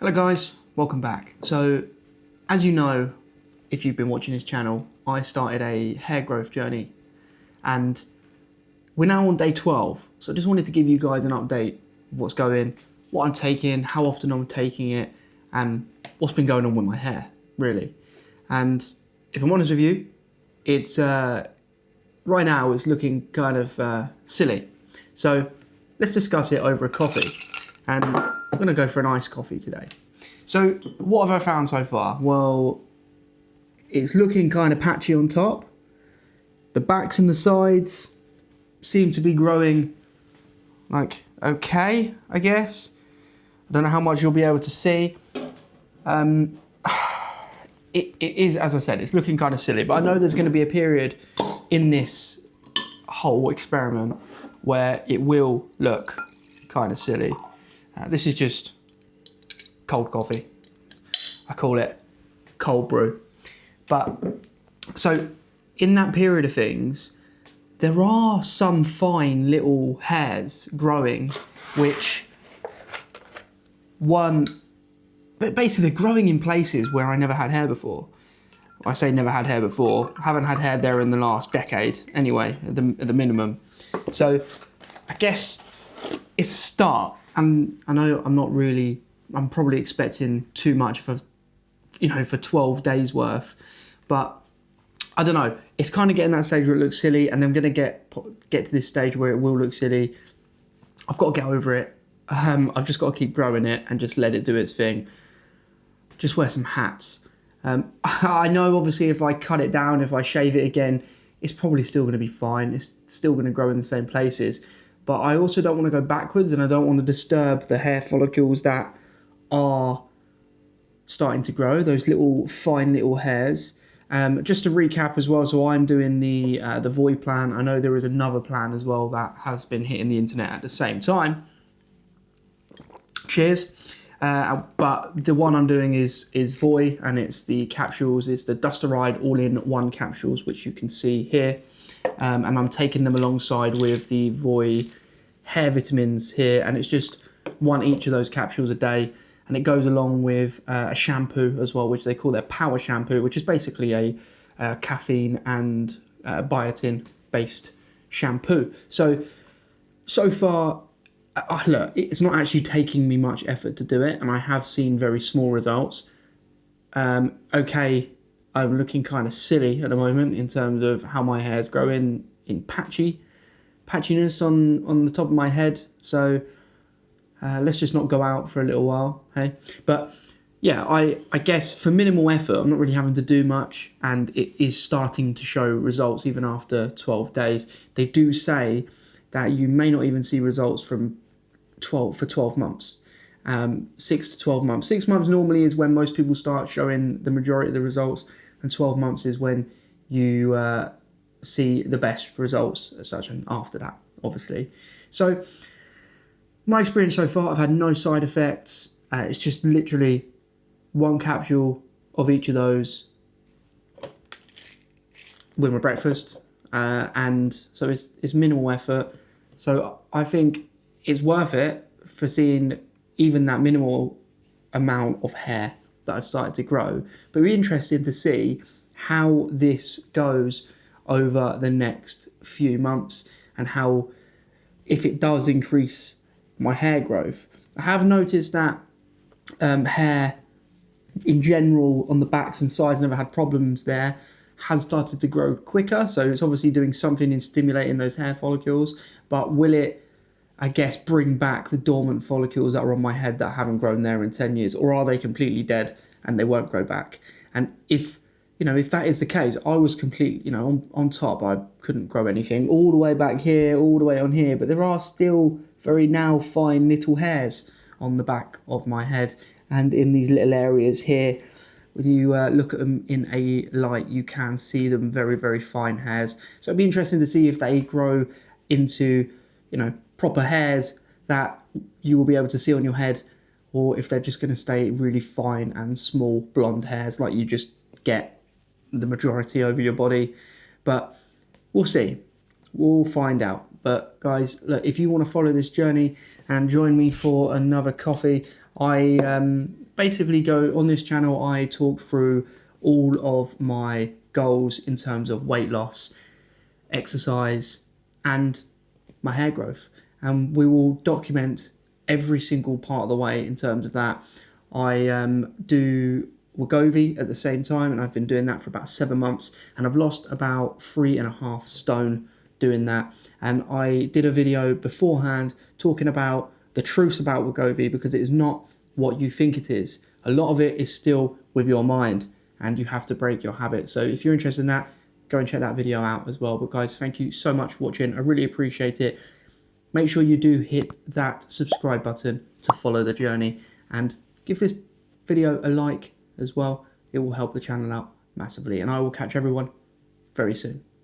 Hello guys, welcome back. So, as you know, if you've been watching this channel, I started a hair growth journey and we're now on day 12. So I just wanted to give you guys an update of what's going, what I'm taking, how often I'm taking it, and what's been going on with my hair, really. And if I'm honest with you, it's right now it's looking kind of silly. So let's discuss it over a coffee. And I'm going to go for an iced coffee today. So what have I found so far? Well, it's looking kind of patchy on top. The backs and the sides seem to be growing like okay, I guess. I don't know how much you'll be able to see. It is, as I said, it's looking kind of silly, but I know there's going to be a period in this whole experiment where it will look kind of silly. This is just cold coffee. I call it cold brew. But so in that period of things, there are some fine little hairs growing, which but basically they're growing in places where I never had hair before. I say never had hair before. I haven't had hair there in the last decade anyway, at the minimum. So I guess it's a start. And I know I'm probably expecting too much for 12 days worth, but I don't know. It's kind of getting that stage where it looks silly, and I'm going to get to this stage where it will look silly. I've got to get over it. I've just got to keep growing it and just let it do its thing. Just wear some hats. I know obviously if I cut it down, if I shave it again, it's probably still going to be fine. It's still going to grow in the same places. But I also don't want to go backwards, and I don't want to disturb the hair follicles that are starting to grow, those little fine little hairs. Just to recap as well, so I'm doing the Void plan. I know there is another plan as well that has been hitting the internet at the same time. Cheers. But the one I'm doing is Void, and it's the capsules. It's the Dusteride all-in-one capsules, which you can see here. And I'm taking them alongside with the Void hair vitamins here, and it's just one each of those capsules a day, and it goes along with a shampoo as well, which they call their power shampoo, which is basically a caffeine and biotin based shampoo. So far, look, it's not actually taking me much effort to do it, and I have seen very small results. Okay, I'm looking kind of silly at the moment in terms of how my hair's growing in patchiness on the top of my head. So let's just not go out for a little while, hey? But yeah, I guess for minimal effort, I'm not really having to do much, and it is starting to show results even after 12 days. They do say that you may not even see results for 12 months. 6 to 12 months. 6 months normally is when most people start showing the majority of the results, and 12 months is when you see the best results as such, and after that, obviously. So my experience so far, I've had no side effects. It's just literally one capsule of each of those with my breakfast, and so it's minimal effort. So I think it's worth it for seeing even that minimal amount of hair that I've started to grow. But it'll be interesting to see how this goes over the next few months, and how, if it does increase my hair growth. I have noticed that hair in general on the backs and sides, never had problems there, has started to grow quicker. So it's obviously doing something in stimulating those hair follicles. But will it, I guess, bring back the dormant follicles that are on my head that haven't grown there in 10 years? Or are they completely dead and they won't grow back? And if that is the case, I was completely, on top, I couldn't grow anything all the way back here, all the way on here, but there are still very now fine little hairs on the back of my head and in these little areas here. When you look at them in a light, you can see them very, very fine hairs. So it'd be interesting to see if they grow into, proper hairs that you will be able to see on your head, or if they're just going to stay really fine and small blonde hairs like you just get the majority over your body. But we'll see. We'll find out. But guys, look, if you want to follow this journey and join me for another coffee, I basically go on this channel. I talk through all of my goals in terms of weight loss, exercise, and my hair growth, and we will document every single part of the way in terms of that. I do Wegovy at the same time, and I've been doing that for about 7 months, and I've lost about 3.5 stone doing that. And I did a video beforehand talking about the truths about Wegovy, because it is not what you think it is. A lot of it is still with your mind, and you have to break your habit. So if you're interested in that, go and check that video out as well. But guys, thank you so much for watching. I really appreciate it. Make sure you do hit that subscribe button to follow the journey, and give this video a like as well. It will help the channel out massively, and I will catch everyone very soon.